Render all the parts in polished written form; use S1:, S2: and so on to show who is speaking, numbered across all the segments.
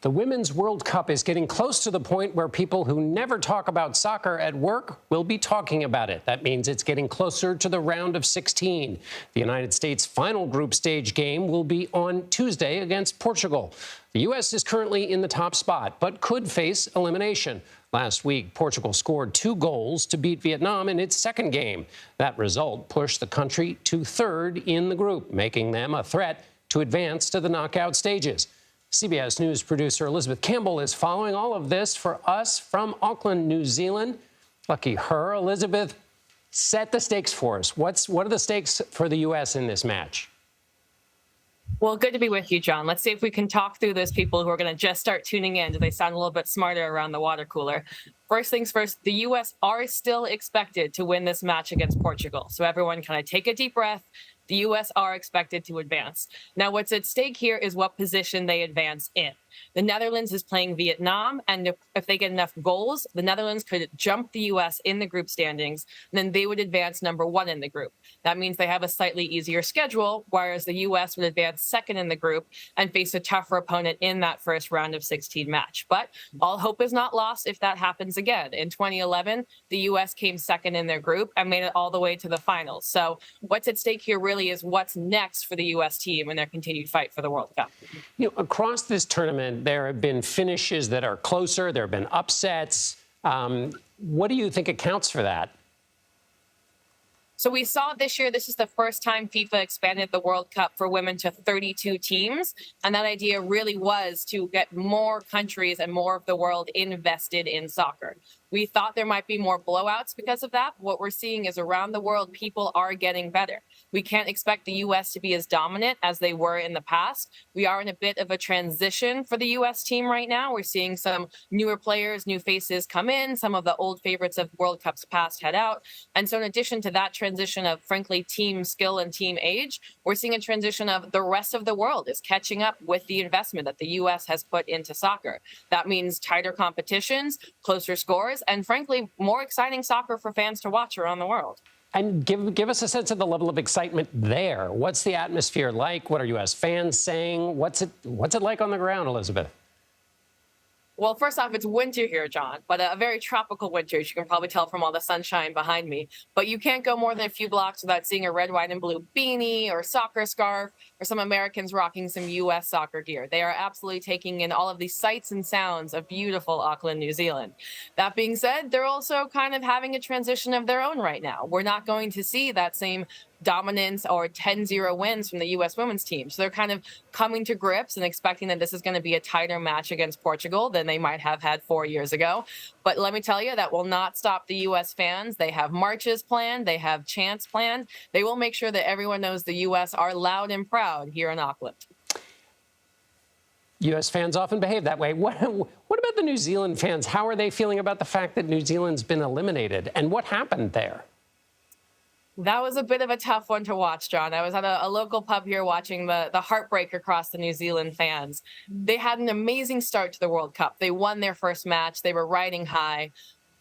S1: The Women's World Cup is getting close to the point where people who never talk about soccer at work will be talking about it. That means it's getting closer to the round of 16. The United States' final group stage game will be on Tuesday against Portugal. The U.S. is currently in the top spot, but could face elimination. Last week, Portugal scored 2 goals to beat Vietnam in its second game. That result pushed the country to third in the group, making them a threat to advance to the knockout stages. CBS News producer Elizabeth Campbell is following all of this for us from Auckland, New Zealand. Lucky her. Elizabeth, set the stakes for us. What are the stakes for the U.S. in this match?
S2: Well, good to be with you, John. Let's see if we can talk through those people who are going to just start tuning in. Do they sound a little bit smarter around the water cooler? First things first, the U.S. are still expected to win this match against Portugal. So everyone kind of take a deep breath. The U.S. are expected to advance. Now, what's at stake here is what position they advance in. The Netherlands is playing Vietnam, and if they get enough goals, the Netherlands could jump the U.S. in the group standings, and then they would advance number 1 in the group. That means they have a slightly easier schedule, whereas the U.S. would advance second in the group and face a tougher opponent in that first round of 16 match. But all hope is not lost if that happens again. In 2011, the U.S. came second in their group and made it all the way to the finals. So what's at stake here really is what's next for the U.S. team in their continued fight for the World Cup.
S1: Across this tournament, there have been finishes that are closer. There have been upsets. What do you think accounts for that?
S2: So we saw this year, this is the first time FIFA expanded the World Cup for women to 32 teams. And that idea really was to get more countries and more of the world invested in soccer. We thought there might be more blowouts because of that. What we're seeing is around the world, people are getting better. We can't expect the U.S. to be as dominant as they were in the past. We are in a bit of a transition for the U.S. team right now. We're seeing some newer players, new faces come in. Some of the old favorites of World Cups past head out. And so in addition to that transition of, frankly, team skill and team age, we're seeing a transition of the rest of the world is catching up with the investment that the U.S. has put into soccer. That means tighter competitions, closer scores, and frankly, more exciting soccer for fans to watch around the world.
S1: And give us a sense of the level of excitement there. What's the atmosphere like? What are U.S. fans saying? What's it like on the ground, Elizabeth?
S2: Well, first off, it's winter here, John, but a very tropical winter, as you can probably tell from all the sunshine behind me. But you can't go more than a few blocks without seeing a red, white, and blue beanie or soccer scarf or some Americans rocking some U.S. soccer gear. They are absolutely taking in all of these sights and sounds of beautiful Auckland, New Zealand. That being said, they're also kind of having a transition of their own right now. We're not going to see that same dominance or 10-0 wins from the U.S. women's team. So they're kind of coming to grips and expecting that this is going to be a tighter match against Portugal than they might have had 4 years ago. But let me tell you, that will not stop the U.S. fans. They have marches planned. They have chants planned. They will make sure that everyone knows the U.S. are loud and proud here in Auckland.
S1: U.S. fans often behave that way. What about the New Zealand fans? How are they feeling about the fact that New Zealand's been eliminated? And what happened there?
S2: That was a bit of a tough one to watch, John. I was at a local pub here watching the heartbreak across the New Zealand fans. They had an amazing start to the World Cup. They won their first match. They were riding high,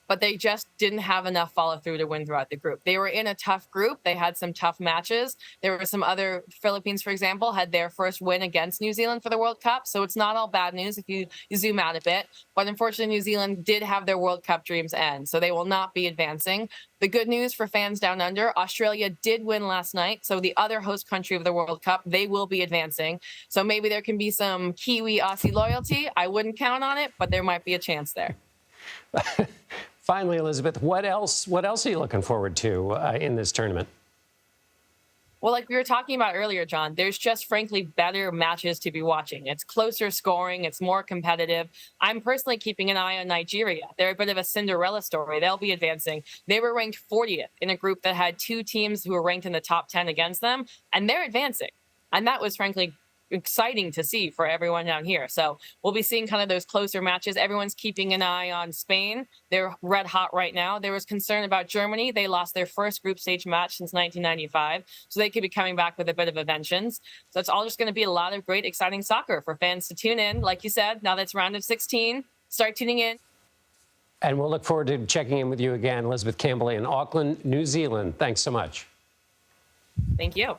S2: but they just didn't have enough follow through to win throughout the group. They were in a tough group. They had some tough matches. There were some other, Philippines, for example, had their first win against New Zealand for the World Cup. So it's not all bad news if you zoom out a bit. But unfortunately, New Zealand did have their World Cup dreams end. So they will not be advancing. The good news for fans down under, Australia did win last night. So the other host country of the World Cup, they will be advancing. So maybe there can be some Kiwi-Aussie loyalty. I wouldn't count on it, but there might be a chance there.
S1: Finally, Elizabeth, what else are you looking forward to in this tournament?
S2: Well, like we were talking about earlier, John, there's just frankly better matches to be watching. It's closer scoring. It's more competitive. I'm personally keeping an eye on Nigeria. They're a bit of a Cinderella story. They'll be advancing. They were ranked 40th in a group that had 2 teams who were ranked in the top 10 against them, and they're advancing. And that was frankly exciting to see for everyone down here. So we'll be seeing kind of those closer matches. Everyone's keeping an eye on Spain. They're red hot right now. There was concern about Germany. They lost their first group stage match since 1995. So they could be coming back with a bit of a vengeance. So it's all just going to be a lot of great, exciting soccer for fans to tune in. Like you said, now that's round of 16, start tuning in.
S1: And we'll look forward to checking in with you again, Elizabeth Campbell in Auckland, New Zealand. Thanks so much.
S2: Thank you.